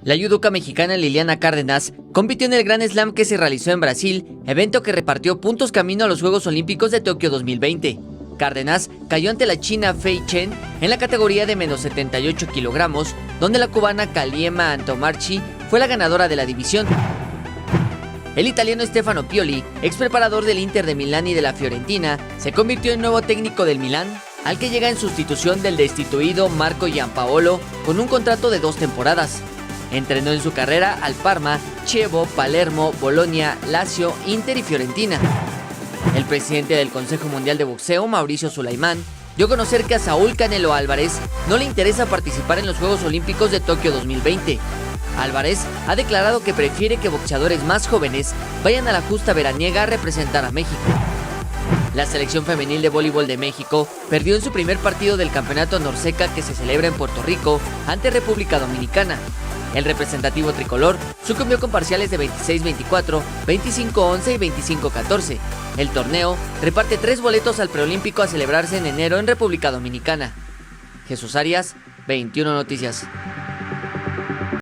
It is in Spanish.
La judoka mexicana Liliana Cárdenas compitió en el Grand Slam que se realizó en Brasil, evento que repartió puntos camino a los Juegos Olímpicos de Tokio 2020. Cárdenas cayó ante la china Fei Chen en la categoría de menos 78 kilogramos, donde la cubana Kaliema Antomarchi fue la ganadora de la división. El italiano Stefano Pioli, ex preparador del Inter de Milán y de la Fiorentina, se convirtió en nuevo técnico del Milán, al que llega en sustitución del destituido Marco Giampaolo con un contrato de 2 temporadas. Entrenó en su carrera al Parma, Chievo, Palermo, Bolonia, Lazio, Inter y Fiorentina. El presidente del Consejo Mundial de Boxeo, Mauricio Sulaimán, dio a conocer que a Saúl Canelo Álvarez no le interesa participar en los Juegos Olímpicos de Tokio 2020. Álvarez ha declarado que prefiere que boxeadores más jóvenes vayan a la justa veraniega a representar a México. La selección femenil de voleibol de México perdió en su primer partido del campeonato Norseca que se celebra en Puerto Rico ante República Dominicana. El representativo tricolor sucumbió con parciales de 26-24, 25-11 y 25-14. El torneo reparte 3 boletos al preolímpico a celebrarse en enero en República Dominicana. Jesús Arias, 21 Noticias.